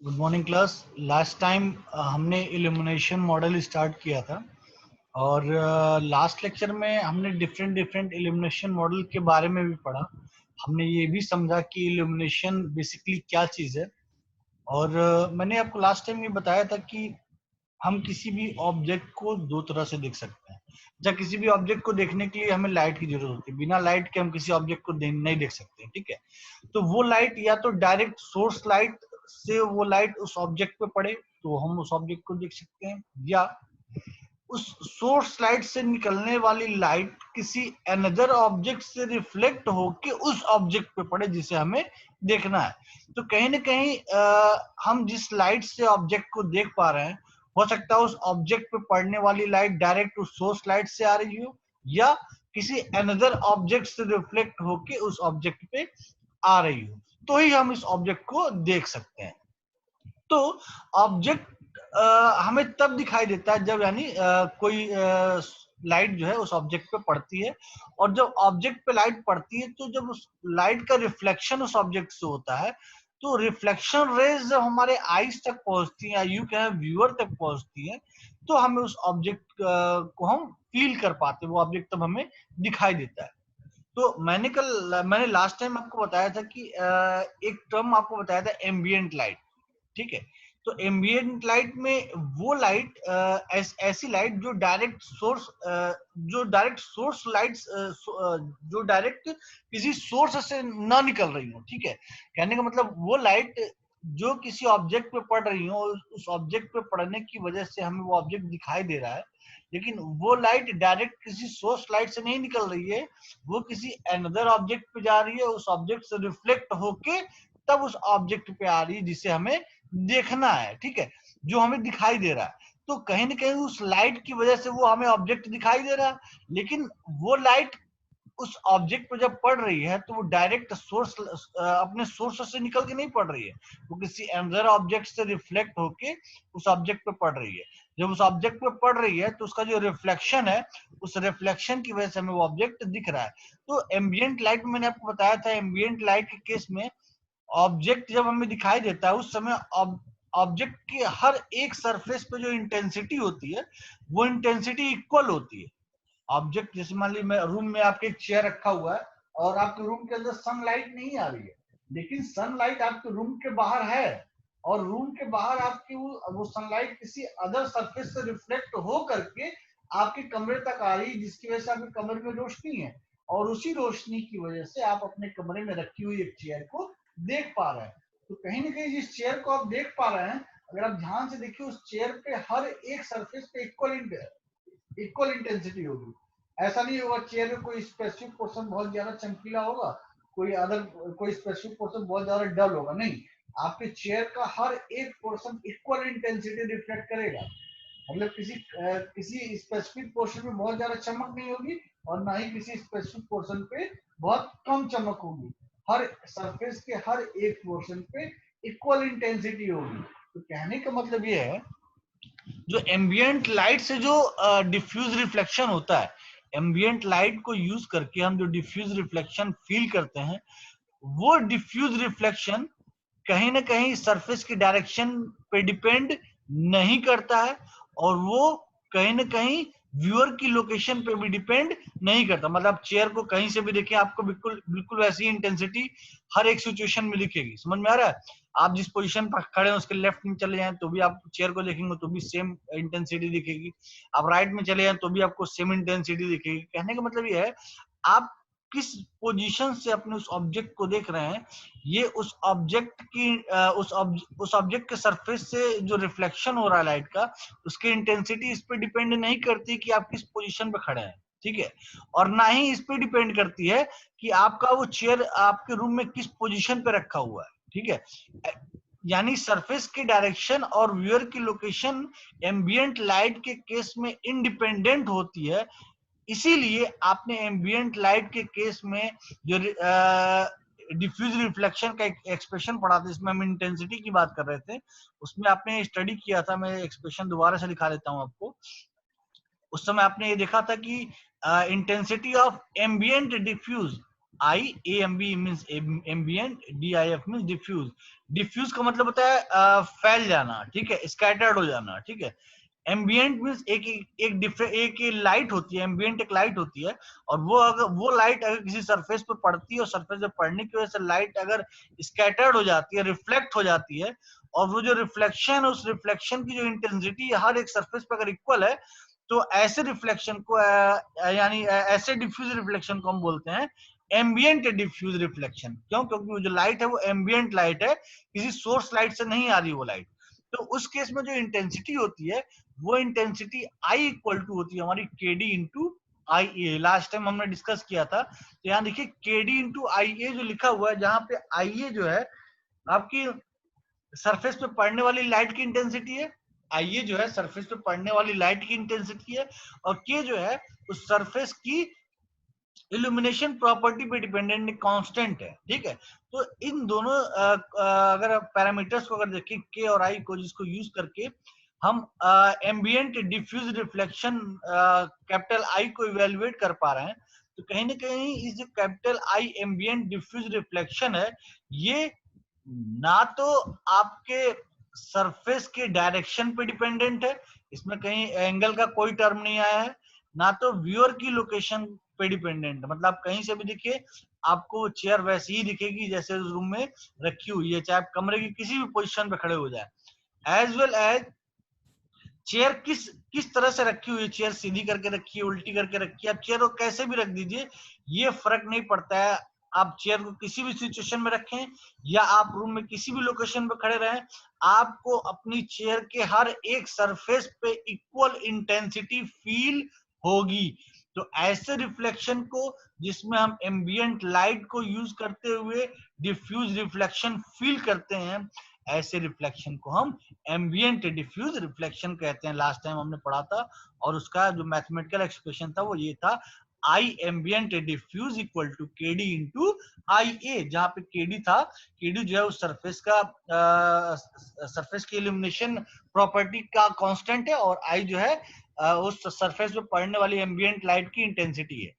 Good morning class. Last time हमने illumination model start किया था और लास्ट लेक्चर में हमने डिफरेंट डिफरेंट इल्यूमिनेशन मॉडल के बारे में भी पढ़ा। हमने ये भी समझा कि इल्यूमिनेशन बेसिकली क्या चीज़ है। और मैंने आपको लास्ट टाइम ये बताया था कि हम किसी भी ऑब्जेक्ट को दो तरह से देख सकते हैं। जब किसी भी ऑब्जेक्ट को देखने के लिए हमें लाइट की जरूरत होती है, बिना लाइट के हम किसी ऑब्जेक्ट को नहीं देख सकते, ठीक है। तो वो लाइट या तो डायरेक्ट सोर्स लाइट से वो लाइट उस ऑब्जेक्ट पे पड़े तो हम उस ऑब्जेक्ट को देख सकते हैं, या उस सोर्स लाइट से निकलने वाली लाइट किसी अनदर ऑब्जेक्ट से रिफ्लेक्ट होके उस ऑब्जेक्ट पे पड़े जिसे हमें देखना है। तो कहीं ना कहीं हम जिस लाइट से ऑब्जेक्ट को देख पा रहे हैं, हो सकता है उस ऑब्जेक्ट पे पड़ने वाली लाइट डायरेक्ट उस सोर्स लाइट से आ रही हो, या किसी अनदर ऑब्जेक्ट से रिफ्लेक्ट होके उस ऑब्जेक्ट पे आ रही हो, तो ही हम इस ऑब्जेक्ट को देख सकते हैं। तो ऑब्जेक्ट हमें तब दिखाई देता है जब यानी कोई लाइट जो है उस ऑब्जेक्ट पे पड़ती है, और जब ऑब्जेक्ट पे लाइट पड़ती है तो जब उस लाइट का रिफ्लेक्शन उस ऑब्जेक्ट से होता है, तो रिफ्लेक्शन रेज जब हमारे आईज तक पहुंचती है, यू कहें व्यूअर तक पहुंचती है, तो हमें उस ऑब्जेक्ट को हम फील कर पाते हैं, वो ऑब्जेक्ट तब हमें दिखाई देता है। तो मैंने लास्ट टाइम आपको बताया था कि एक टर्म आपको बताया था एम्बिएंट लाइट, ठीक है। तो एम्बिएंट लाइट में वो लाइट ऐसी लाइट जो डायरेक्ट सोर्स लाइट जो डायरेक्ट किसी सोर्स से ना निकल रही हो, ठीक है। कहने का मतलब वो लाइट जो किसी ऑब्जेक्ट पे पड़ रही हो, उस ऑब्जेक्ट पे पड़ने की वजह से हमें वो ऑब्जेक्ट दिखाई दे रहा है, लेकिन वो लाइट डायरेक्ट किसी सोर्स लाइट से नहीं निकल रही है, वो किसी अनदर ऑब्जेक्ट पे जा रही है, उस ऑब्जेक्ट से रिफ्लेक्ट होके तब उस ऑब्जेक्ट पे आ रही है जिसे हमें देखना है, ठीक है, जो हमें दिखाई दे रहा है। तो कहीं ना कहीं उस लाइट की वजह से वो हमें ऑब्जेक्ट दिखाई दे रहा है, लेकिन वो लाइट उस ऑब्जेक्ट पे जब पड़ रही है तो वो डायरेक्ट सोर्स अपने सोर्स से निकल के नहीं पड़ रही है, वो किसी अनदर ऑब्जेक्ट से रिफ्लेक्ट होके उस ऑब्जेक्ट पे पड़ रही है। जब उस ऑब्जेक्ट पे पड़ रही है तो उसका जो रिफ्लेक्शन है, उस रिफ्लेक्शन की वजह से हमें वो ऑब्जेक्ट दिख रहा है। तो एम्बिएंट लाइट मैंने आपको बताया था, एम्बिएंट लाइट के केस में ऑब्जेक्ट जब हमें दिखाई देता है उस समय ऑब्जेक्ट के हर एक सरफेस पे जो इंटेंसिटी होती है वो इंटेंसिटी इक्वल होती है। ऑब्जेक्ट जैसे मान लीजिए रूम में आपके एक चेयर रखा हुआ है और आपके रूम के अंदर सनलाइट नहीं आ रही है, लेकिन सनलाइट आपके रूम के बाहर है, और रूम के बाहर आपकी वो सनलाइट किसी अदर सरफेस से रिफ्लेक्ट हो करके आपके कमरे तक आ रही है, जिसकी वजह से आपके कमरे में रोशनी है, और उसी रोशनी की वजह से आप अपने कमरे में रखी हुई एक चेयर को देख पा रहे हैं। तो कहीं ना कहीं जिस चेयर को आप देख पा रहे हैं, अगर आप ध्यान से देखिए उस चेयर पे हर एक सरफेस पे इक्वल इंटेंसिटी होगी। ऐसा नहीं होगा चेयर में कोई स्पेसिफिक पोर्शन बहुत ज्यादा चमकीला होगा, कोई स्पेसिफिक पोर्शन बहुत ज्यादा डल होगा, नहीं। आपके चेयर का हर एक पोर्शन इक्वल इंटेंसिटी रिफ्लेक्ट करेगा। मतलब किसी स्पेसिफिक पोर्शन में बहुत ज्यादा चमक नहीं होगी और ना ही किसी स्पेसिफिक पोर्शन पे बहुत कम चमक होगी। हर सरफेस के हर एक पोर्शन पे इक्वल इंटेंसिटी होगी। तो कहने का मतलब ये है, जो एम्बिएंट लाइट से जो डिफ्यूज रिफ्लेक्शन होता है, एम्बिएंट लाइट को यूज करके हम जो डिफ्यूज रिफ्लेक्शन फील करते हैं, वो डिफ्यूज रिफ्लेक्शन कहीं ना कहीं सरफेस की डायरेक्शन पे डिपेंड नहीं करता है, और वो कहीं ना कहीं व्यूअर की लोकेशन पे भी डिपेंड नहीं करता। मतलब चेयर को कहीं से भी देखें, आपको बिल्कुल बिल्कुल वैसी इंटेंसिटी हर एक सिचुएशन में दिखेगी। समझ में आ रहा है? आप जिस पोजीशन पर खड़े हैं उसके लेफ्ट में चले जाएं तो भी आप चेयर को देखेंगे तो भी सेम इंटेंसिटी दिखेगी, आप राइट में चले जाएं तो भी आपको सेम इंटेंसिटी दिखेगी। कहने का मतलब ये है, आप किस पोजीशन से अपने उस ऑब्जेक्ट को देख रहे हैं, ये उस ऑब्जेक्ट की उस ऑब्जेक्ट के सरफेस से जो रिफ्लेक्शन हो रहा है लाइट का, उसकी इंटेंसिटी इस पे डिपेंड नहीं करती कि आप किस पोजीशन पे खड़े हैं, ठीक है। और ना ही इस पे डिपेंड करती है कि आपका वो चेयर आपके रूम में किस पोजीशन पे रखा हुआ है, ठीक है। यानी सरफेस की डायरेक्शन और व्यूअर की लोकेशन एम्बिएंट लाइट के केस में इंडिपेंडेंट होती है। इसीलिए आपने एम्बिएंट लाइट के केस में जो डिफ्यूज रिफ्लेक्शन का एक एक्सप्रेशन पढ़ा था, इसमें हम इंटेंसिटी की बात कर रहे थे, उसमें आपने स्टडी किया था। मैं एक्सप्रेशन दोबारा से दिखा देता हूं आपको। उस समय आपने ये देखा था कि intensity of ambient diffuse IAMB means ambient, DIF means diffuse. Diffuse का मतलब होता है फैल जाना, ठीक है, स्कैटर्ड हो जाना, ठीक है। एम्बिएंट मीन्स एक डिफरेंट एक लाइट होती है, एम्बिएंट एक लाइट होती है, और वो अगर वो लाइट अगर किसी सरफेस पर पड़ती है और सरफेस पे पड़ने की वजह से लाइट अगर स्कैटर्ड हो जाती है, रिफ्लेक्ट हो जाती है, और वो जो रिफ्लेक्शन, उस रिफ्लेक्शन की जो इंटेंसिटी हर एक सरफेस पर अगर इक्वल है, तो ऐसे रिफ्लेक्शन को यानी ऐसे डिफ्यूज रिफ्लेक्शन को हम बोलते हैं एम्बिएंट डिफ्यूज रिफ्लेक्शन। क्यों? क्योंकि वो जो लाइट है वो एम्बिएंट लाइट है, किसी सोर्स लाइट से नहीं आ रही वो लाइट। तो उस केस में जो इंटेंसिटी होती है, वो इंटेंसिटी आई इक्वल टू होती है हमारी के डी इंटू आई ए। लास्ट टाइम हमने डिस्कस किया था, तो यहाँ देखिए के डी इंटू आई ए जो लिखा हुआ है, जहां पे आई ए जो है आपकी सरफेस पे पड़ने वाली लाइट की इंटेंसिटी है, आई ए जो है सरफेस पे पड़ने वाली लाइट की इंटेंसिटी है, और के जो है उस सरफेस की इल्यूमिनेशन प्रॉपर्टी पे डिपेंडेंट कांस्टेंट है, ठीक है। तो इन दोनों अगर पैरामीटर्स को अगर देखें के और आई को, जिसको यूज करके हम ambient diffuse reflection capital I को इवेल्युएट कर पा रहे हैं, तो कहीं ना कहीं इस जो capital I ambient diffuse reflection है, ये ना तो आपके सरफेस के डायरेक्शन पे डिपेंडेंट है, इसमें कहीं एंगल का कोई टर्म नहीं आया है, ना तो व्यूअर की लोकेशन पे डिपेंडेंट है। मतलब कहीं से भी देखिए आपको चेयर वैसी ही दिखेगी जैसे उस रूम में रखी हुई है, चाहे आप कमरे की किसी भी पोजीशन पे खड़े हो जाए। एज वेल एज चेयर किस किस तरह से रखी हुई है, चेयर सीधी करके रखी है, उल्टी करके रखी है, आप चेयर को कैसे भी रख दीजिए, ये फर्क नहीं पड़ता है। आप चेयर को किसी भी सिचुएशन में रखें या आप रूम में किसी भी लोकेशन पे खड़े रहें, आपको अपनी चेयर के हर एक सरफेस पे इक्वल इंटेंसिटी फील होगी। तो ऐसे रिफ्लेक्शन को, जिसमें हम एम्बिएंट लाइट को यूज करते हुए डिफ्यूज रिफ्लेक्शन फील करते हैं, ऐसे रिफ्लेक्शन को हम एम्बिएंट डिफ्यूज रिफ्लेक्शन कहते हैं। लास्ट टाइम हमने पढ़ा था, और उसका जो मैथमेटिकल एक्सप्रेशन था वो ये था, आई ambient diffuse equal to K D into आई ए, जहां पे के डी था, के डी जो है उस सरफेस का सरफेस की इल्यूमिनेशन प्रॉपर्टी का कांस्टेंट है, और आई जो है उस सरफेस पे पड़ने वाली एम्बिएंट लाइट की इंटेंसिटी है।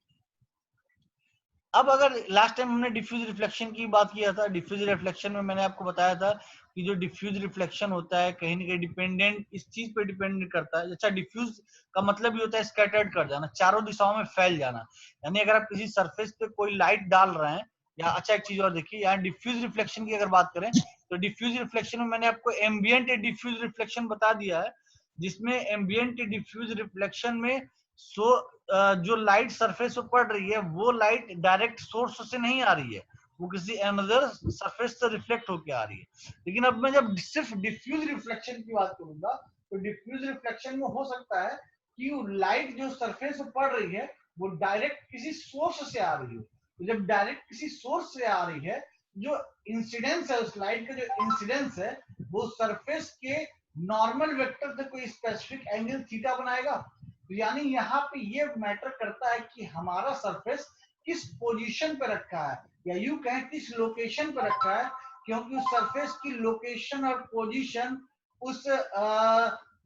अब अगर लास्ट टाइम हमने डिफ्यूज रिफ्लेक्शन की बात किया था, डिफ्यूज रिफ्लेक्शन में मैंने आपको बताया था कि जो डिफ्यूज रिफ्लेक्शन होता है कहीं ना कहीं डिपेंडेंट इस चीज पे डिपेंड करता है। अच्छा, डिफ्यूज का मतलब ये होता है स्कैटर्ड कर जाना, चारों दिशाओं में फैल जाना। यानी अगर आप किसी सरफेस पे कोई लाइट डाल रहे हैं, या अच्छा एक चीज और देखिए, यहाँ डिफ्यूज रिफ्लेक्शन की अगर बात करें, तो डिफ्यूज रिफ्लेक्शन में मैंने आपको एम्बिएंट डिफ्यूज रिफ्लेक्शन बता दिया है, जिसमें एम्बिएंट डिफ्यूज रिफ्लेक्शन में जो लाइट सरफेस पे पड़ रही है, वो लाइट डायरेक्ट सोर्स से नहीं आ रही है, वो किसी अनदर सरफेस से रिफ्लेक्ट होकर आ रही है। लेकिन अब मैं जब सिर्फ डिफ्यूज रिफ्लेक्शन की बात करूंगा, तो डिफ्यूज रिफ्लेक्शन में हो सकता है कि लाइट जो सरफेस पे पड़ रही है वो डायरेक्ट किसी सोर्स से आ रही हो। तो जब डायरेक्ट किसी सोर्स से आ रही है, जो इंसिडेंस है उस लाइट का, जो इंसिडेंस है वो सरफेस के नॉर्मल वेक्टर से कोई स्पेसिफिक एंगल थीटा बनाएगा। तो यानी यहाँ पे ये मैटर करता है कि हमारा सरफेस किस पोजीशन पे रखा है, या यूं कहें किस लोकेशन पे रखा है, क्योंकि उस सरफेस की लोकेशन और पोजीशन उस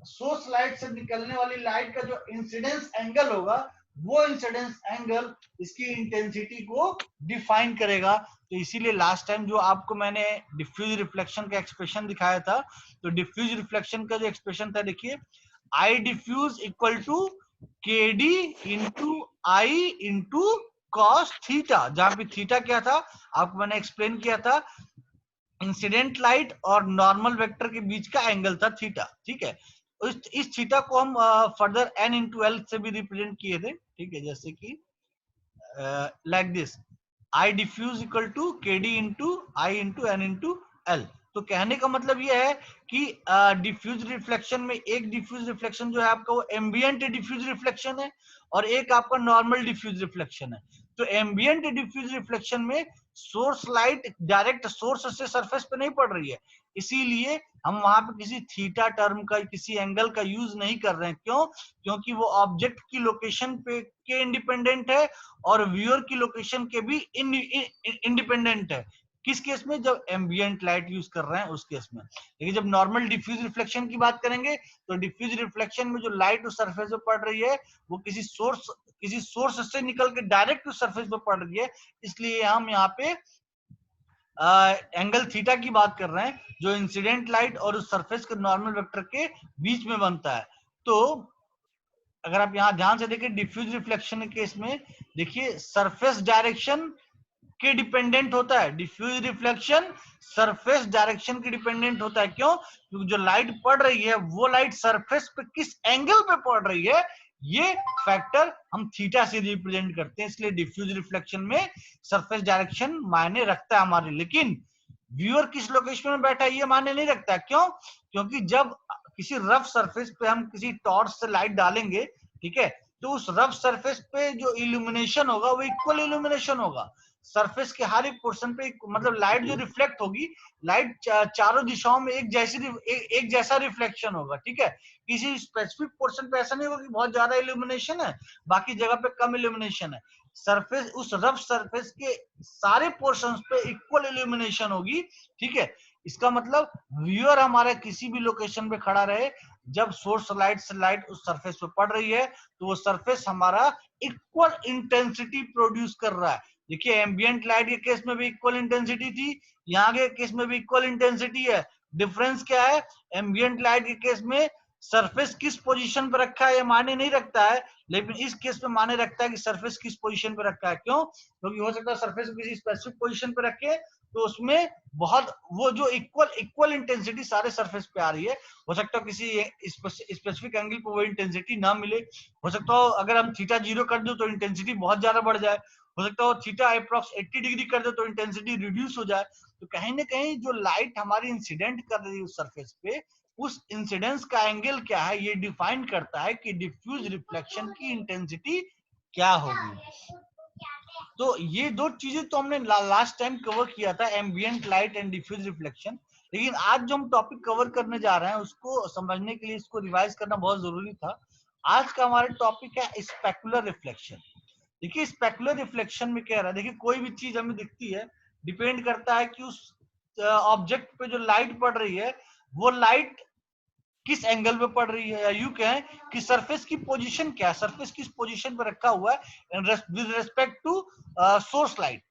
सोर्स लाइट से निकलने वाली लाइट का जो इंसिडेंस एंगल होगा, वो इंसिडेंस एंगल इसकी इंटेंसिटी को डिफाइन करेगा। तो इसीलिए लास्ट टाइम जो आपको मैंने डिफ्यूज रिफ्लेक्शन का एक्सप्रेशन दिखाया था, तो डिफ्यूज रिफ्लेक्शन का जो एक्सप्रेशन था देखिए, आई diffuse equal to K D into I into cos theta, जहां पे थीटा क्या था आपको मैंने एक्सप्लेन किया था, इंसिडेंट लाइट और नॉर्मल वेक्टर के बीच का एंगल था थीटा, ठीक है। इस थीटा को हम फर्दर एन इंटू एल से भी रिप्रेजेंट किए थे, ठीक है, जैसे कि like this, I diffuse equal to K D into I into N into L. तो कहने का मतलब ये है कि डिफ्यूज रिफ्लेक्शन में एक डिफ्यूज रिफ्लेक्शन जो है आपका वो एम्बिएंट डिफ्यूज रिफ्लेक्शन है, और एक आपका नॉर्मल डिफ्यूज रिफ्लेक्शन है। तो एम्बिएंट डिफ्यूज रिफ्लेक्शन में सोर्स लाइट डायरेक्ट सोर्स से सरफेस पे नहीं पड़ रही है, इसीलिए हम वहां पे किसी थीटा टर्म का, किसी एंगल का यूज नहीं कर रहे हैं। क्यों? क्योंकि वो ऑब्जेक्ट की लोकेशन पे के इंडिपेंडेंट है, और व्यूअर की लोकेशन के भी इंडिपेंडेंट है। किस केस में? जब एम्बिएंट लाइट यूज कर रहे हैं उस केस में। लेकिन जब नॉर्मल डिफ्यूज रिफ्लेक्शन की बात करेंगे, तो डिफ्यूज रिफ्लेक्शन में जो लाइट उस सरफेस पे पड़ रही है वो किसी सोर्स किसी सोर्स से निकल के डायरेक्ट उस सरफेस पे पड़ रही है, इसलिए हम यहाँ पे एंगल थीटा की बात कर रहे हैं, जो इंसिडेंट लाइट और उस सरफेस के नॉर्मल वेक्टर के बीच में बनता है। तो अगर आप यहाँ ध्यान से देखिए डिफ्यूज रिफ्लेक्शन के केस में, देखिए सरफेस डायरेक्शन के डिपेंडेंट होता है। डिफ्यूज रिफ्लेक्शन सरफेस डायरेक्शन के डिपेंडेंट होता है। क्यों? क्योंकि जो लाइट पड़ रही है वो लाइट सरफेस पे किस एंगल पे पड़ रही है, ये फैक्टर हम थीटा से रिप्रेजेंट करते हैं। इसलिए डिफ्यूज रिफ्लेक्शन में सरफेस डायरेक्शन मायने रखता है हमारे, लेकिन व्यूअर किस लोकेशन में बैठा है ये मायने नहीं रखता है। क्यों? क्योंकि जब किसी रफ सरफेस पे हम किसी टॉर्च से लाइट डालेंगे, ठीक है, तो उस रफ सरफेस पे जो इल्यूमिनेशन होगा वो इक्वल इल्यूमिनेशन होगा। सरफेस के हर एक पोर्शन पे मतलब लाइट जो रिफ्लेक्ट होगी, लाइट चारों दिशाओं में एक जैसा रिफ्लेक्शन होगा, ठीक है। किसी स्पेसिफिक पोर्शन पे ऐसा नहीं होगा कि बहुत ज्यादा इल्यूमिनेशन है, बाकी जगह पे कम इल्यूमिनेशन है। सरफेस, उस रफ सरफेस के सारे पोर्शंस पे इक्वल इल्यूमिनेशन होगी, ठीक है। इसका मतलब व्यूअर हमारा किसी भी लोकेशन पे खड़ा रहे, जब सोर्स लाइट से लाइट उस सरफेस पे पड़ रही है तो वो सरफेस हमारा इक्वल इंटेंसिटी प्रोड्यूस कर रहा है। देखिए एम्बिएंट लाइट के केस में भी इक्वल इंटेंसिटी थी, यहाँ के केस में भी इक्वल इंटेंसिटी है। डिफरेंस क्या है? एम्बिएंट लाइट के केस में सरफेस किस पोजीशन पर रखा है ये मायने नहीं रखता है, लेकिन इस केस में माने रखता है कि सरफेस किस पोजीशन पर रखा है। क्यों? क्योंकि हो सकता है सरफेस को किसी स्पेसिफिक पोजीशन पर रखे तो उसमें बहुत वो जो इक्वल इंटेंसिटी सारे सरफेस पे आ रही है, हो सकता है किसी स्पेसिफिक एंगल पे वो इंटेंसिटी ना मिले। हो सकता हो अगर हम थीटा 0 कर दो तो इंटेंसिटी बहुत ज्यादा बढ़ जाए, हो सकता है थीटा अप्रॉक्स 80 डिग्री कर दो तो इंटेंसिटी रिड्यूस हो जाए। तो कहीं ना कहीं जो लाइट हमारी इंसिडेंट कर रही है उस सरफेस पे, उस इंसिडेंस का एंगल क्या है ये डिफाइन करता है कि डिफ्यूज रिफ्लेक्शन की इंटेंसिटी क्या होगी। तो ये दो चीजें तो हमने लास्ट टाइम कवर किया था, ambient light and diffuse reflection. लेकिन आज जो हम टॉपिक कवर करने जा रहे हैं उसको समझने के लिए इसको रिवाइज करना बहुत जरूरी था। आज का हमारा टॉपिक है स्पेकुलर रिफ्लेक्शन। देखिए स्पेकुलर रिफ्लेक्शन में क्या रहा है, देखिए कोई भी चीज हमें दिखती है, डिपेंड करता है कि उस ऑब्जेक्ट पे जो लाइट पड़ रही है वो लाइट किस एंगल पे पड़ रही है, या यूं कहें कि सरफेस की पोजीशन क्या है, सरफेस किस पोजीशन पे रखा हुआ है with respect to source light.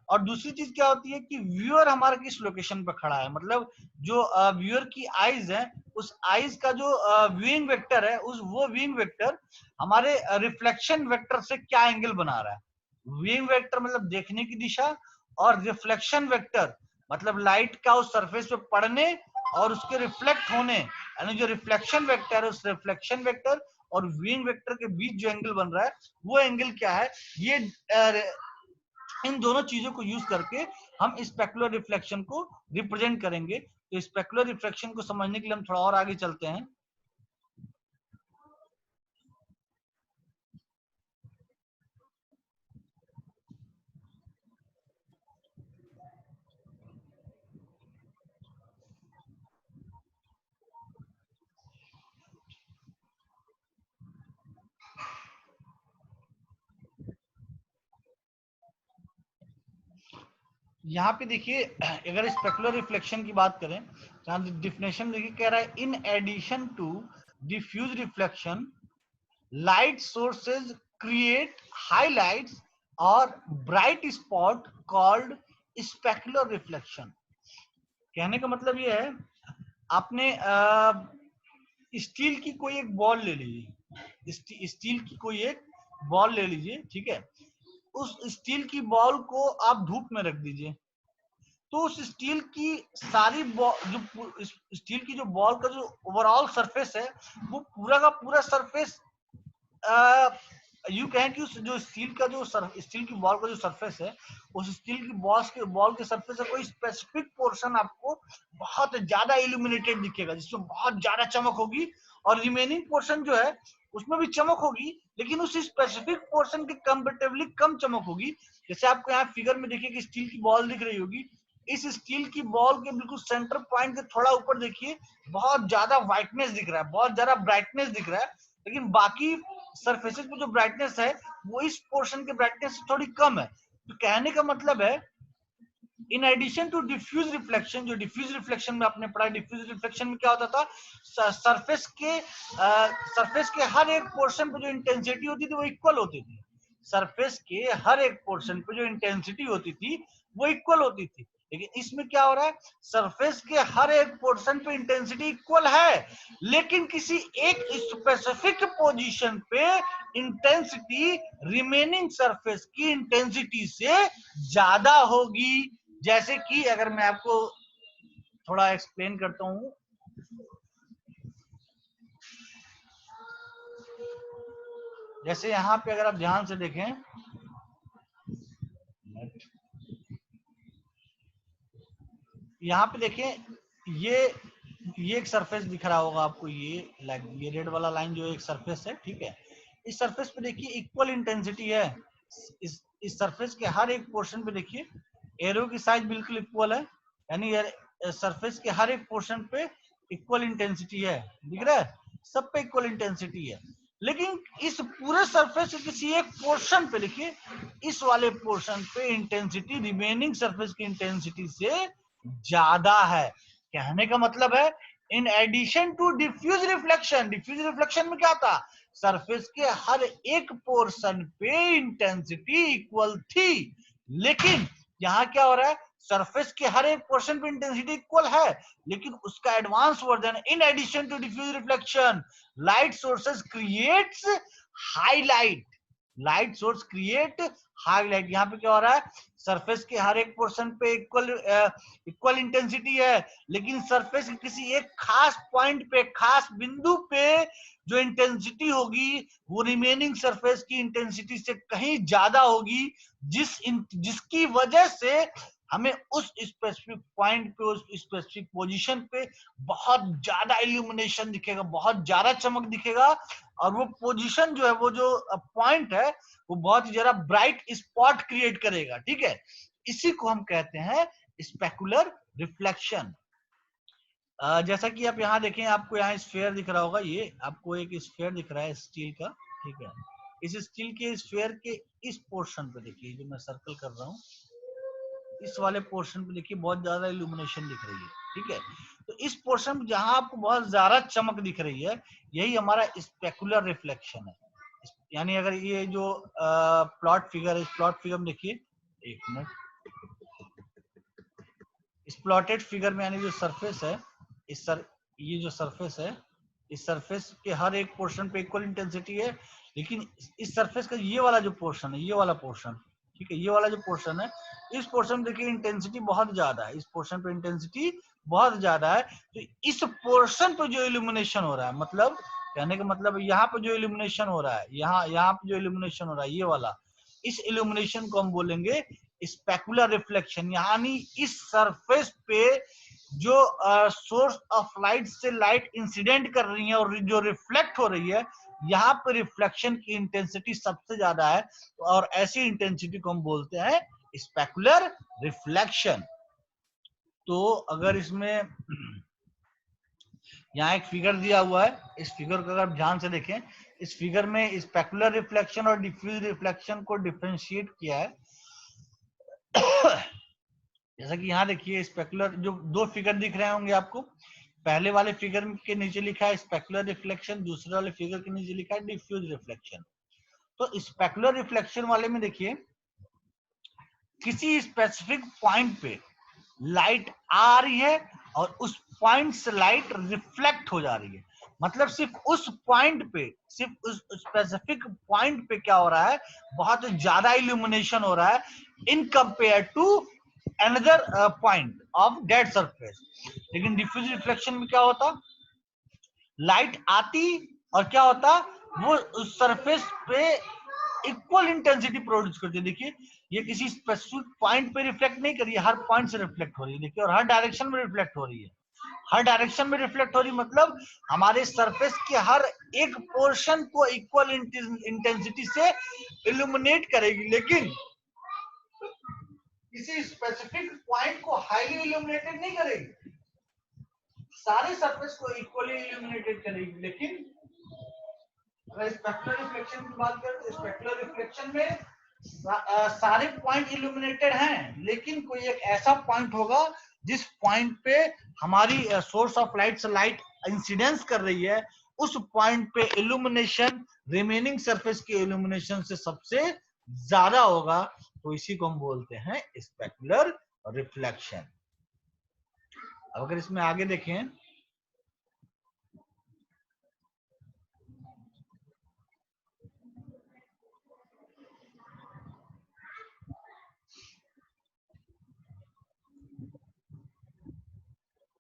और दूसरी चीज क्या होती है कि व्यूअर हमारा किस लोकेशन पे खड़ा है, मतलब जो व्यूअर की आईज है, उस आईज का जो व्यूइंग वेक्टर है, उस वो व्यूइंग वेक्टर हमारे रिफ्लेक्शन वेक्टर से क्या एंगल बना रहा है। व्यूइंग वेक्टर मतलब देखने की दिशा, और रिफ्लेक्शन वेक्टर मतलब लाइट का उस सरफेस पे पड़ने और उसके रिफ्लेक्ट होने, यानी जो रिफ्लेक्शन वेक्टर है उस रिफ्लेक्शन वेक्टर और व्यूइंग वेक्टर के बीच जो एंगल बन रहा है वो एंगल क्या है, ये इन दोनों चीजों को यूज करके हम स्पेकुलर रिफ्लेक्शन को रिप्रेजेंट करेंगे। तो स्पेकुलर रिफ्लेक्शन को समझने के लिए हम थोड़ा और आगे चलते हैं। यहाँ पे देखिए अगर स्पेकुलर रिफ्लेक्शन की बात करें तो डिफिनेशन देखिए कह रहा है, in addition to diffuse reflection light sources create highlights और bright spot called specular reflection. कहने का मतलब ये है, आपने स्टील की कोई एक बॉल ले लीजिए, स्टील की कोई एक बॉल ले लीजिए, ठीक है। उस स्टील की बॉल को आप धूप में रख दीजिए, तो उस स्टील की सारी बॉल जो स्टील की जो बॉल का जो ओवरऑल सरफेस है वो पूरा का पूरा सरफेस यू कहें कि उस जो स्टील का जो स्टील की बॉल का जो सरफेस है, उस स्टील की बॉल के सरफेस से कोई स्पेसिफिक पोर्शन आपको बहुत ज्यादा इल्यूमिनेटेड दिखेगा, जिसमें बहुत ज्यादा चमक होगी, और रिमेनिंग पोर्शन जो है उसमें भी चमक होगी, लेकिन उस स्पेसिफिक पोर्शन के कंपेरेटिवली कम चमक होगी। जैसे आपको यहाँ फिगर में देखिए कि स्टील की बॉल दिख रही होगी, इस स्टील की बॉल के बिल्कुल सेंटर पॉइंट के थोड़ा ऊपर देखिए बहुत ज्यादा व्हाइटनेस दिख रहा है, बहुत ज्यादा ब्राइटनेस दिख रहा है, लेकिन बाकी सरफेसेस पे जो ब्राइटनेस है वो इस पोर्शन के ब्राइटनेस से थोड़ी कम है। तो कहने का मतलब है, in addition to diffuse reflection, जो डिफ्यूज रिफ्लेक्शन में आपने पढ़ा, डिफ्यूज रिफ्लेक्शन में क्या होता था, सरफेस के हर एक पोर्शन पे जो इंटेंसिटी होती थी वो इक्वल होती थी। सरफेस के हर एक पोर्शन पे जो इंटेंसिटी होती थी वो इक्वल होती थी। लेकिन इसमें क्या हो रहा है, सरफेस के हर एक पोर्शन पे इंटेंसिटी इक्वल है, लेकिन किसी एक स्पेसिफिक पोजीशन पे इंटेंसिटी रिमेनिंग सरफेस की इंटेंसिटी से ज्यादा होगी। जैसे कि अगर मैं आपको थोड़ा एक्सप्लेन करता हूं, जैसे यहां पे अगर आप ध्यान से देखें, यहाँ पे देखिए ये एक सरफेस दिख रहा होगा आपको, ये रेड वाला लाइन जो एक सरफेस है, ठीक है। इस सरफेस पे देखिए इक्वल इंटेंसिटी है। इस सरफेस के हर एक पोर्शन पे देखिए एरो की साइज बिल्कुल इक्वल है, यानी सरफेस के हर एक पोर्शन पे इक्वल इंटेंसिटी है, दिख रहा है, सब पे इक्वल इंटेंसिटी है। लेकिन इस पूरे सरफेस के किसी एक पोर्शन पे देखिए, इस वाले पोर्शन पे इंटेंसिटी रिमेनिंग सरफेस की इंटेंसिटी से ज्यादा है। कहने का मतलब है, in addition to diffuse reflection, diffuse reflection में क्या था, सरफेस के हर एक पोर्शन पे इंटेंसिटी इक्वल थी, लेकिन यहां क्या हो रहा है, सरफेस के हर एक पोर्शन पे इंटेंसिटी इक्वल है, लेकिन उसका advance version, in addition to diffuse reflection light sources creates highlight, light source create highlight. यहाँ पे क्या हो रहा है, सरफेस के हर एक पोर्शन पे इक्वल इंटेंसिटी है, लेकिन सरफेस के किसी एक खास पॉइंट पे, खास बिंदु पे जो इंटेंसिटी होगी वो रिमेनिंग सरफेस की इंटेंसिटी से कहीं ज्यादा होगी, जिसकी वजह से हमें उस स्पेसिफिक पॉइंट पे, उस स्पेसिफिक पोजीशन पे बहुत ज्यादा इल्यूमिनेशन दिखेगा, बहुत ज्यादा चमक दिखेगा, और वो पोजीशन जो है, वो जो पॉइंट है, वो बहुत ही ज्यादा ब्राइट स्पॉट क्रिएट करेगा, ठीक है। इसी को हम कहते हैं स्पेकुलर रिफ्लेक्शन। जैसा कि आप यहाँ देखें, आपको यहाँ स्फीयर दिख रहा होगा, ये आपको एक स्फीयर दिख रहा है स्टील का, ठीक है। इस स्टील के स्फीयर के इस पोर्शन पे देखिए, जो मैं सर्कल कर रहा हूँ, इस वाले पोर्शन पे देखिए बहुत ज्यादा इल्यूमिनेशन दिख रही है, ठीक है। तो इस पोर्शन में जहां आपको बहुत ज्यादा चमक दिख रही है, यही हमारा स्पेकुलर रिफ्लेक्शन है। यानी अगर ये जो प्लॉट फिगर है, इस प्लॉट फिगर में देखिए, एक मिनट, इस प्लॉटेड फिगर में यानी जो सरफेस है, ये जो सरफेस है, इस सरफेस के हर एक पोर्शन पे इक्वल इंटेंसिटी है, लेकिन इस सरफेस का ये वाला जो पोर्शन है, ये वाला पोर्शन, ठीक है, ये वाला जो पोर्शन है, इस पोर्शन में देखिए इंटेंसिटी बहुत ज्यादा है, इस पोर्शन पे इंटेंसिटी बहुत ज्यादा है। तो इस पोर्शन पे जो इल्यूमिनेशन हो रहा है, मतलब कहने का मतलब यहाँ पे जो इल्यूमिनेशन हो रहा है, यहाँ पे जो इल्यूमिनेशन हो रहा है, ये वाला, इस इल्यूमिनेशन को हम बोलेंगे स्पेकुलर रिफ्लेक्शन। यानी इस सरफेस पे जो सोर्स ऑफ लाइट से लाइट इंसिडेंट कर रही है और जो रिफ्लेक्ट हो रही है, यहाँ पे रिफ्लेक्शन की इंटेंसिटी सबसे ज्यादा है, और ऐसी इंटेंसिटी को हम बोलते हैं स्पेकुलर रिफ्लेक्शन। तो अगर इसमें यहाँ एक फिगर दिया हुआ है, इस फिगर को अगर ध्यान से देखें, इस फिगर में स्पेकुलर रिफ्लेक्शन और डिफ्यूज रिफ्लेक्शन को डिफरेंशिएट किया है। जैसा कि यहाँ देखिए, स्पेकुलर जो दो फिगर दिख रहे होंगे आपको, पहले वाले फिगर के नीचे लिखा है स्पेकुलर रिफ्लेक्शन, दूसरे वाले फिगर के नीचे लिखा है डिफ्यूज रिफ्लेक्शन। तो स्पेकुलर रिफ्लेक्शन वाले में देखिए, किसी स्पेसिफिक पॉइंट पे लाइट आ रही है और उस पॉइंट से लाइट रिफ्लेक्ट हो जा रही है, मतलब सिर्फ उस पॉइंट पे, सिर्फ उस स्पेसिफिक पॉइंट पे क्या हो रहा है, बहुत ज्यादा इल्यूमिनेशन हो रहा है in compare to another point of dead surface. लेकिन डिफ्यूज रिफ्लेक्शन में क्या होता, लाइट आती और क्या होता, वो उस सरफेस पे इक्वल इंटेंसिटी प्रोड्यूस करती है। देखिए, ये किसी स्पेसिफिक पॉइंट पे रिफ्लेक्ट नहीं कर रही है, हर पॉइंट से रिफ्लेक्ट हो रही है, देखिए, और हर डायरेक्शन में रिफ्लेक्ट हो रही है, हर डायरेक्शन में रिफ्लेक्ट हो रही, मतलब हमारे सरफेस के हर एक पोर्शन को इक्वल इंटेंसिटी से इल्यूमिनेट करेगी, लेकिन किसी स्पेसिफिक पॉइंट को हाईली इल्यूमिनेटेड नहीं करेगी, सारे सरफेस को इक्वली इल्यूमिनेटेड करेगी। लेकिन अगर स्पेकुलर रिफ्लेक्शन की बात करें, तो स्पेकुलर रिफ्लेक्शन में सारे पॉइंट इल्यूमिनेटेड हैं, लेकिन कोई एक ऐसा पॉइंट होगा जिस पॉइंट पे हमारी सोर्स ऑफ लाइट से लाइट इंसिडेंस कर रही है, उस पॉइंट पे इल्यूमिनेशन रिमेनिंग सरफेस के इल्यूमिनेशन से सबसे ज्यादा होगा तो इसी को हम बोलते हैं स्पेकुलर रिफ्लेक्शन। अब अगर इसमें आगे देखें,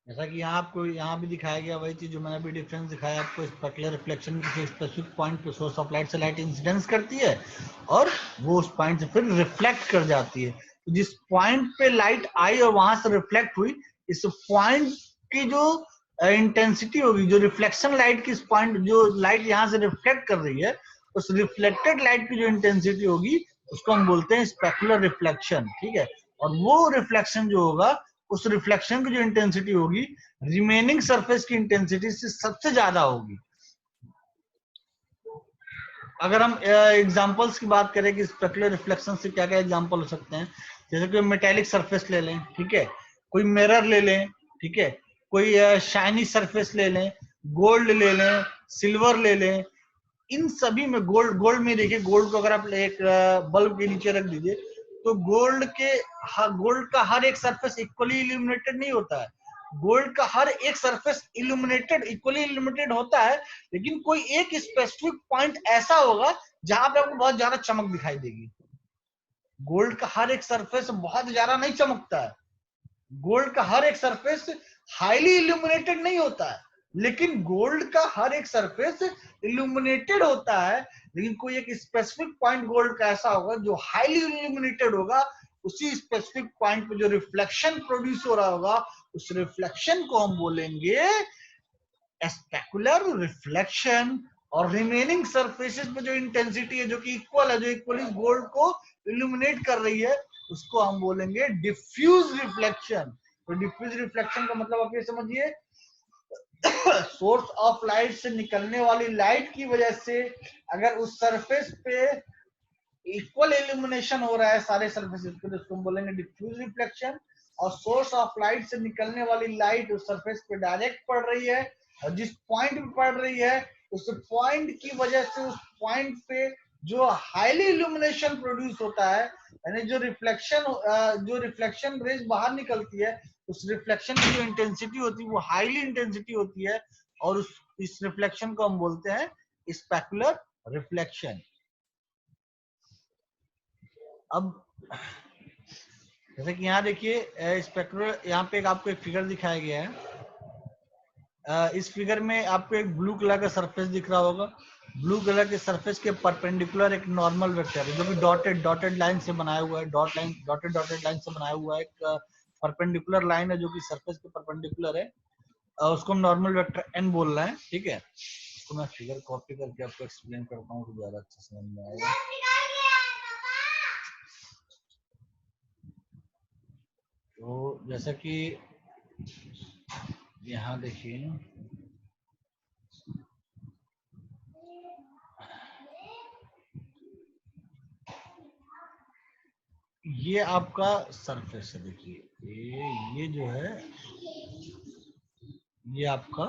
जैसा कि यहाँ आपको यहाँ भी दिखाया गया वही चीज जो मैंने अभी डिफरेंस दिखाया आपको, स्पेकुलर रिफ्लेक्शन किसी स्पेसिफिक पॉइंट पे सोर्स ऑफ लाइट से लाइट इंसिडेंस करती है और वो उस पॉइंट से फिर रिफ्लेक्ट कर जाती है। तो जिस पॉइंट पे लाइट आई और वहां से रिफ्लेक्ट हुई, इस पॉइंट की जो इंटेंसिटी होगी, जो रिफ्लेक्शन लाइट की इस पॉइंट, जो लाइट यहाँ से रिफ्लेक्ट कर रही है, उस रिफ्लेक्टेड लाइट की जो इंटेंसिटी होगी उसको हम बोलते हैं स्पेकुलर रिफ्लेक्शन। ठीक है, और वो रिफ्लेक्शन जो होगा, उस रिफ्लेक्शन की जो इंटेंसिटी होगी रिमेनिंग सरफेस की इंटेंसिटी से सबसे ज्यादा होगी। अगर हम एग्जांपल्स की बात करें कि स्पेकुलर रिफ्लेक्शन से क्या क्या एग्जांपल हो सकते हैं, जैसे कि मेटेलिक सरफेस ले लें, ठीक है, कोई मिरर ले लें, ठीक है, कोई शाइनी सरफेस ले लें, गोल्ड ले लें, सिल्वर ले लें, इन सभी में गोल्ड में देखिए, गोल्ड को अगर आप एक बल्ब के नीचे रख दीजिए तो गोल्ड का हर एक सरफेस इक्वली इल्यूमिनेटेड नहीं होता है। गोल्ड का हर एक सरफेस इक्वली इल्यूमिनेटेड होता है, लेकिन कोई एक स्पेसिफिक पॉइंट ऐसा होगा जहां पे आपको बहुत ज्यादा चमक दिखाई देगी। गोल्ड का हर एक सरफेस बहुत ज्यादा नहीं चमकता है, गोल्ड का हर एक सरफेस हाईली इल्यूमिनेटेड नहीं होता है, लेकिन गोल्ड का हर एक सरफेस इल्यूमिनेटेड होता है। लेकिन कोई एक स्पेसिफिक पॉइंट गोल्ड का ऐसा होगा जो हाईली इल्यूमिनेटेड होगा, उसी स्पेसिफिक पॉइंट पे जो रिफ्लेक्शन प्रोड्यूस हो रहा होगा, उस रिफ्लेक्शन को हम बोलेंगे स्पेकुलर रिफ्लेक्शन। और रिमेनिंग सरफेसेस पे जो इंटेंसिटी है, जो कि इक्वल है, जो इक्वली गोल्ड को इल्यूमिनेट कर रही है, उसको हम बोलेंगे डिफ्यूज रिफ्लेक्शन। तो डिफ्यूज रिफ्लेक्शन का मतलब आप ये समझिए, सोर्स ऑफ लाइट से निकलने वाली लाइट की वजह से अगर उस सरफेस पे इक्वल इल्यूमिनेशन हो रहा है सारे सरफेसेस पे, तो उसको हम बोलेंगे डिफ्यूज रिफ्लेक्शन। और सोर्स ऑफ लाइट से निकलने वाली लाइट उस सरफेस पे डायरेक्ट पड़ रही है, और जिस पॉइंट पे पड़ रही है उस पॉइंट की वजह से उस पॉइंट पे जो हाईली इल्यूमिनेशन प्रोड्यूस होता है, यानी जो रिफ्लेक्शन रेज बाहर निकलती है, उस रिफ्लेक्शन की जो इंटेंसिटी होती है वो हाईली इंटेंसिटी होती है, और इस रिफ्लेक्शन को हम बोलते हैं स्पेकुलर रिफ्लेक्शन। अब जैसे कि यहाँ देखिए स्पेक्ट्रल, यहाँ पे आपको एक फिगर दिखाया गया है। इस फिगर में आपको एक ब्लू कलर का सरफेस दिख रहा होगा। ब्लू कलर के सरफेस के परपेंडिकुलर एक नॉर्मल वेक्टर है जो कि डॉटेड लाइन से बनाया हुआ है, डॉटेड लाइन से बनाया हुआ है, एक परपेंडिकुलर लाइन है जो कि सरफेस के परपेंडिकुलर है। उसको हम नॉर्मल वेक्टर एन बोल रहे हैं। ठीक है, इसको मैं फिगर कॉपी करके आपको एक्सप्लेन करता हूँ तो ज्यादा अच्छा समझ में आएगा। तो जैसा कि यहाँ देखिए, ये आपका सरफेस है, देखिए ये जो है ये आपका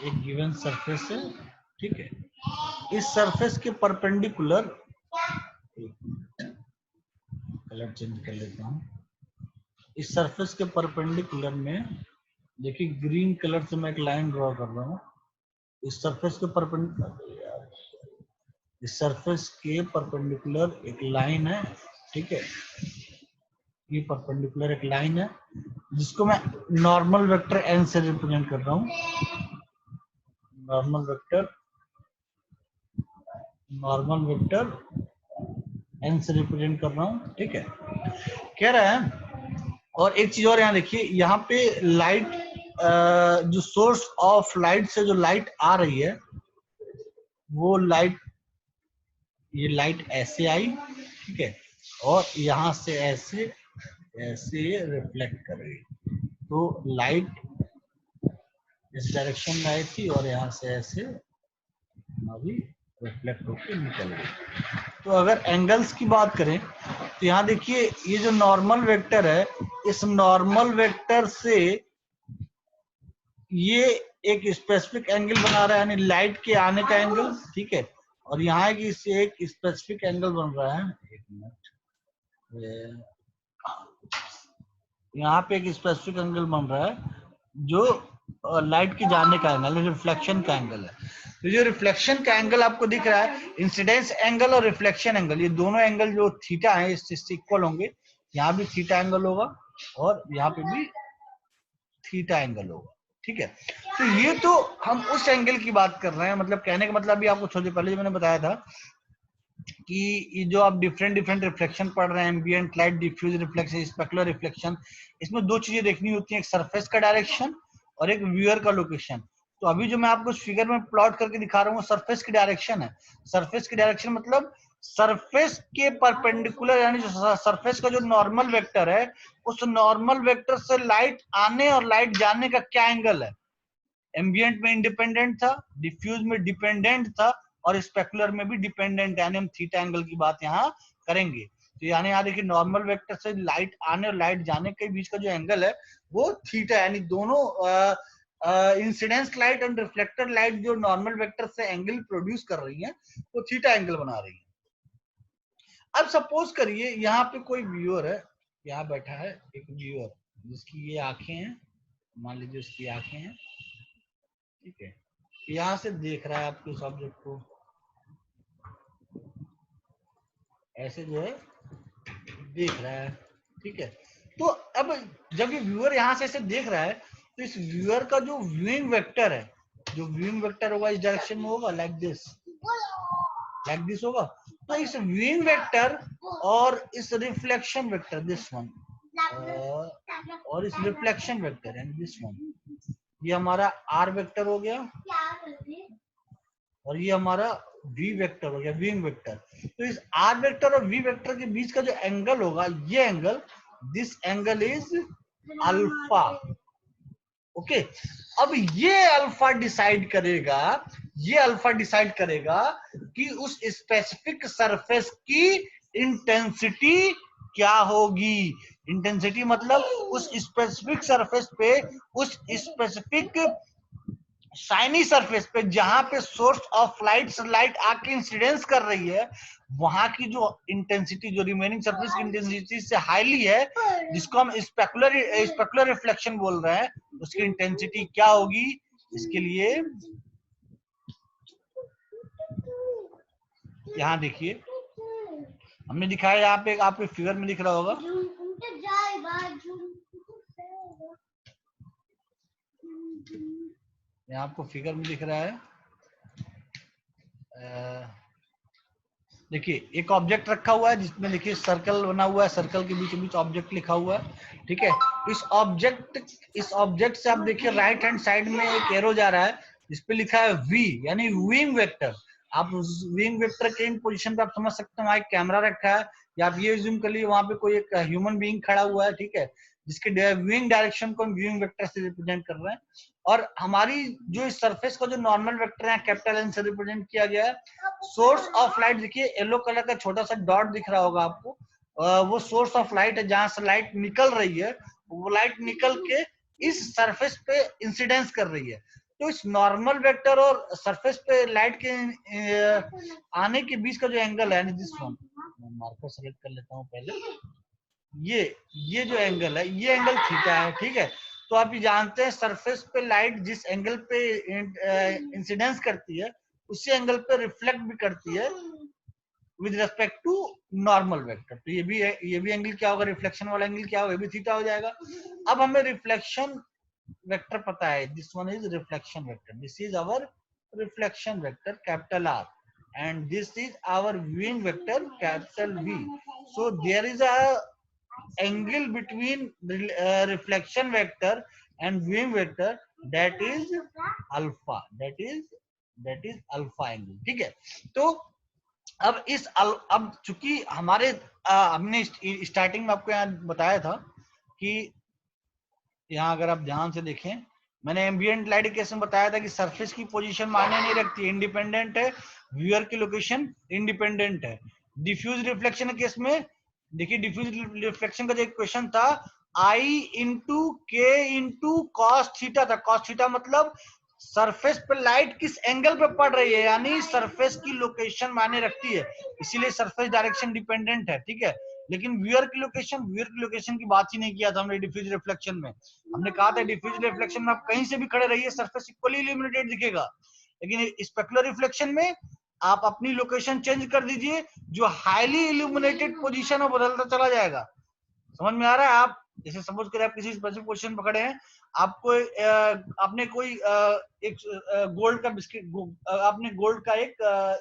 एक गिवन सरफेस है। ठीक है, इस सरफेस के परपेंडिकुलर, कलर चेंज कर लेता हूँ, इस सरफेस के परपेंडिकुलर में देखिए ग्रीन कलर से मैं एक लाइन ड्रॉ कर रहा हूँ। इस सरफेस के परपेंडिकुलर एक लाइन है। ठीक है, ये परपेंडिकुलर एक लाइन है जिसको मैं नॉर्मल वेक्टर एन से रिप्रेजेंट कर रहा हूँ। नॉर्मल वेक्टर एन से रिप्रेजेंट कर रहा हूँ। ठीक है, कह रहा है। और एक चीज और यहाँ देखिए, यहाँ पे लाइट, जो सोर्स ऑफ लाइट से जो लाइट आ रही है वो लाइट, ये लाइट ऐसे आई, ठीक है, और यहाँ से ऐसे ऐसे रिफ्लेक्ट कर रही। तो लाइट इस डायरेक्शन में आई थी और यहाँ से ऐसे अभी रिफ्लेक्ट होकर निकल गई। तो अगर एंगल्स की बात करें तो यहाँ देखिए, ये जो नॉर्मल वेक्टर है, इस नॉर्मल वेक्टर से ये एक स्पेसिफिक एंगल बना रहा है, यानी लाइट के आने का एंगल। ठीक है, और यहाँ की इससे एक स्पेसिफिक एंगल बन रहा है, एक मिनट, यहाँ पे एक स्पेसिफिक एंगल बन रहा है जो लाइट के जाने का एंगल, रिफ्लेक्शन का एंगल है। तो जो रिफ्लेक्शन का एंगल आपको दिख रहा है, इंसिडेंस एंगल और रिफ्लेक्शन एंगल, ये दोनों एंगल जो थीटा है इससे इक्वल होंगे। यहाँ भी थीटा एंगल होगा और यहाँ पे भी थीटा एंगल होगा, ठीक है। तो ये तो हम उस एंगल की बात कर रहे हैं, मतलब कहने का मतलब भी आपको थोड़ी पहले जो मैंने बताया था कि ये जो आप डिफरेंट डिफरेंट रिफ्लेक्शन पढ़ रहे हैं, ambient light, diffuse reflection, specular reflection, इसमें दो चीजें देखनी होती हैं, एक सरफेस का डायरेक्शन और एक व्यूअर का लोकेशन। तो अभी जो मैं आपको फिगर में प्लॉट करके दिखा रहा हूँ सरफेस की डायरेक्शन है। सरफेस की डायरेक्शन मतलब सरफेस के परपेंडिकुलर, यानी जो सरफेस का जो नॉर्मल वेक्टर है, उस नॉर्मल वेक्टर से लाइट आने और लाइट जाने का क्या एंगल है। एम्बिएंट में इंडिपेंडेंट था, डिफ्यूज में डिपेंडेंट था और स्पेकुलर में भी डिपेंडेंट, यानी हम थीटा एंगल की बात यहाँ करेंगे। तो यानी यहाँ देखिए नॉर्मल वेक्टर से लाइट आने और लाइट जाने के बीच का जो एंगल है वो थीटा, यानी दोनों इंसिडेंस लाइट और रिफ्लेक्टेड लाइट जो नॉर्मल वेक्टर से एंगल प्रोड्यूस कर रही है वो थीटा एंगल बना रही है। अब सपोज करिए यहाँ पे कोई व्यूअर है, यहाँ बैठा है एक व्यूअर जिसकी ये आंखें हैं, मान लीजिए उसकी आंखें हैं, ठीक है, यहाँ से देख रहा है आपके उस ऑब्जेक्ट को, ऐसे जो है देख रहा है, ठीक है। तो अब जब ये व्यूअर यहाँ से ऐसे देख रहा है तो इस व्यूअर का जो व्यूइंग वेक्टर है, जो व्यूइंग वेक्टर होगा इस डायरेक्शन में होगा, लाइक दिस होगा। तो इस व्यूइंग वेक्टर और इस रिफ्लेक्शन वेक्टर, दिस वन, और इस रिफ्लेक्शन वेक्टर यानी दिस वन, ये हमारा आर वेक्टर हो गया और ये हमारा वी वेक्टर हो गया, व्यूइंग वेक्टर। तो इस आर वेक्टर और वी वेक्टर के बीच का जो एंगल होगा, ये angle, this angle is alpha. Okay, अब ये अल्फा डिसाइड करेगा, ये अल्फा डिसाइड करेगा कि उस स्पेसिफिक सरफेस की इंटेंसिटी क्या होगी। इंटेंसिटी मतलब उस स्पेसिफिक सरफेस पे, उस स्पेसिफिक शाइनी सरफेस पे जहां पे सोर्स ऑफ लाइट आके इंसिडेंस कर रही है, वहां की जो इंटेंसिटी, जो रिमेनिंग सरफेस की इंटेंसिटी से हाईली है, जिसको हम स्पेकुलर रिफ्लेक्शन बोल रहे हैं, उसकी इंटेंसिटी क्या होगी। इसके लिए यहाँ देखिए हमने दिखाया, यहाँ पे आपके फिगर में दिख रहा होगा, यहाँ आपको फिगर में दिख रहा है, देखिए एक ऑब्जेक्ट रखा हुआ है जिसमें देखिए सर्कल बना हुआ है, सर्कल के बीच बीच ऑब्जेक्ट लिखा हुआ है, ठीक है। इस ऑब्जेक्ट से आप देखिए राइट हैंड साइड में एक एरो जा रहा है जिसपे लिखा है वी, यानी व्यूइंग वेक्टर। आप उस व्यूइंग वेक्टर के इन पोजीशन पे आप समझ सकते हैं, वहां एक कैमरा रखा है, या आप ये ज्यूम कर लीजिए वहां पे कोई एक ह्यूमन बीइंग खड़ा हुआ है, ठीक है, जिसके व्यूइंग डायरेक्शन को हम व्यूइंग वेक्टर से रिप्रेजेंट कर रहे हैं। और हमारी जो इस सरफेस का जो नॉर्मल वेक्टर है कैपिटल एन से रिप्रेजेंट किया गया है। सोर्स ऑफ लाइट देखिए येलो कलर का छोटा सा डॉट दिख रहा होगा आपको, वो सोर्स ऑफ लाइट है, जहां से लाइट निकल रही है, वो लाइट निकल के इस सरफेस पे इंसिडेंस कर रही है। तो इस नॉर्मल वेक्टर और सरफेस पे लाइट के आने के बीच का जो एंगल है, दिस वन, मैं मार्कर सेलेक्ट कर लेता हूँ पहले, ये जो एंगल है, ये एंगल थीटा है, ठीक है। तो आप ये जानते हैं सरफेस पे लाइट जिस एंगल पे इंसिडेंस करती है उसी एंगल पे रिफ्लेक्ट भी करती है with respect to normal vector. तो ये भी एंगल क्या होगा, रिफ्लेक्शन वाला एंगल क्या होगा, ये भी थीटा हो जाएगा। अब हमें रिफ्लेक्शन वेक्टर पता है, this one is reflection vector, this is our reflection vector capital R, and this is our viewing vector capital V. So there is a angle between reflection vector and viewing vector, that is alpha, that is alpha angle, ठीक है। तो अब अब चूंकि हमारे हमने starting में आपको यहाँ बताया था कि यहाँ अगर आप ध्यान से देखें, मैंने एम्बिएंट लाइट केस में बताया था कि सरफेस की पोजीशन मायने नहीं रखती, इंडिपेंडेंट है, व्यूअर की लोकेशन इंडिपेंडेंट है। डिफ्यूज रिफ्लेक्शन केस में देखिए, डिफ्यूज रिफ्लेक्शन का जो इक्वेशन था I इंटू के इंटू कॉस थीटा था। कॉस थीटा मतलब सरफेस पे लाइट किस एंगल पे पड़ रही है, यानी सरफेस की लोकेशन मायने रखती है, इसीलिए सरफेस डायरेक्शन डिपेंडेंट है, ठीक है। लेकिन व्यूअर की लोकेशन की बात ही नहीं किया था हमने डिफ्यूज रिफ्लेक्शन में। हमने कहा था डिफ्यूज रिफ्लेक्शन में आप कहीं से भी खड़े रहिए सरफेस इक्वली इल्यूमिनेटेड दिखेगा, लेकिन स्पेकुलर रिफ्लेक्शन में आप अपनी लोकेशन चेंज कर दीजिए, जो हाईली इल्यूमिनेटेड पोजीशन में बदलता चला जाएगा। समझ में आ रहा है? आप जैसे सपोज करें आप किसी स्पेसिफिक पोजीशन पर खड़े हैं, आपको आपने कोई एक गोल्ड का बिस्किट, आपने गोल्ड का एक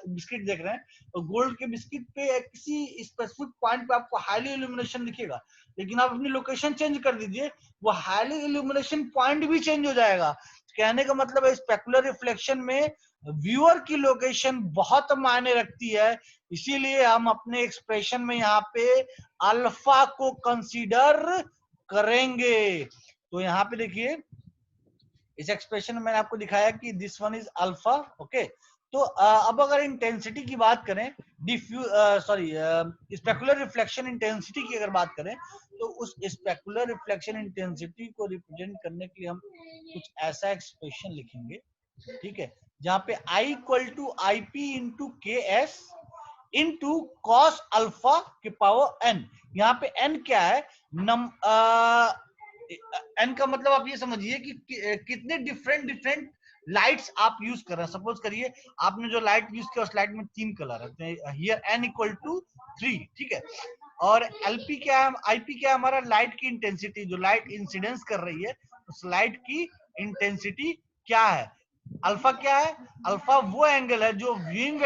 बिस्किट देख रहे हैं, तो गोल्ड के बिस्किट पे किसी स्पेसिफिक पॉइंट पे आपको हाईली इल्यूमिनेशन दिखेगा, लेकिन आप अपनी लोकेशन चेंज कर दीजिए, वो हाईली इल्यूमिनेशन पॉइंट भी चेंज हो जाएगा। कहने का मतलब है स्पेकुलर रिफ्लेक्शन में व्यूअर की लोकेशन बहुत मायने रखती है, इसीलिए हम अपने एक्सप्रेशन में यहाँ पे अल्फा को कंसीडर करेंगे। तो यहाँ पे देखिए इस एक्सप्रेशन में मैंने आपको दिखाया कि this one is alpha, okay. तो अब अगर इंटेंसिटी की बात करें, स्पेकुलर रिफ्लेक्शन इंटेंसिटी की अगर बात करें, तो उस स्पेकुलर रिफ्लेक्शन इंटेंसिटी को रिप्रेजेंट करने के लिए हम कुछ ऐसा एक्सप्रेशन लिखेंगे, ठीक है, जहां पे I equal to I P into K S into cos alpha K power n। यहाँ पे n क्या है, n का मतलब आप ये समझिए कि कितने डिफरेंट लाइट्स आप यूज कर रहे हैं। सपोज करिए आपने जो लाइट यूज किया उस लाइट में 3 कलर है, हियर n इक्वल टू 3, ठीक है। और एलपी क्या है, आईपी क्या है, हमारा लाइट की इंटेंसिटी, जो लाइट इंसिडेंस कर रही है उस लाइट की इंटेंसिटी क्या है। अल्फा क्या है, अल्फा वो एंगल है जो व्यूइंग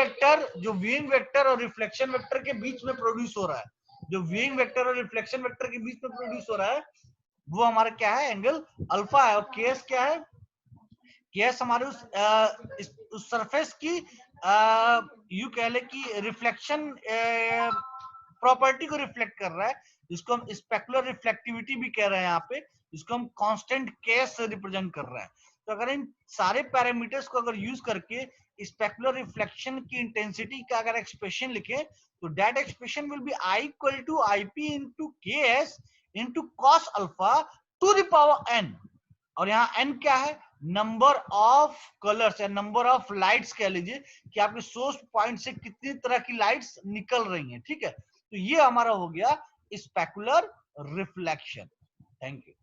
वेक्टर और रिफ्लेक्शन वेक्टर के बीच में प्रोड्यूस हो रहा है, जो व्यूइंग वेक्टर और रिफ्लेक्शन वेक्टर के बीच में प्रोड्यूस हो रहा है वो हमारा क्या है, एंगल अल्फा है। और केएस क्या है, केएस हमारे उस सरफेस की यू कह ले कि रिफ्लेक्शन प्रॉपर्टी को रिफ्लेक्ट कर रहा है, जिसको हम स्पेकुलर रिफ्लेक्टिविटी भी कह रहे हैं यहाँ पे, जिसको हम कांस्टेंट केएस से रिप्रेजेंट कर रहा है। तो अगर इन सारे पैरामीटर्स को अगर यूज करके स्पेकुलर रिफ्लेक्शन की इंटेंसिटी का अगर एक्सप्रेशन लिखे, तो that expression will be I equal to I P into K S into cos alpha to the power n। और यहाँ n क्या है, नंबर ऑफ कलर्स या नंबर ऑफ लाइट्स कह लीजिए, कि आपके सोर्स पॉइंट से कितनी तरह की लाइट्स निकल रही हैं, ठीक है। तो ये हमारा हो गया स्पेकुलर रिफ्लेक्शन। Thank you.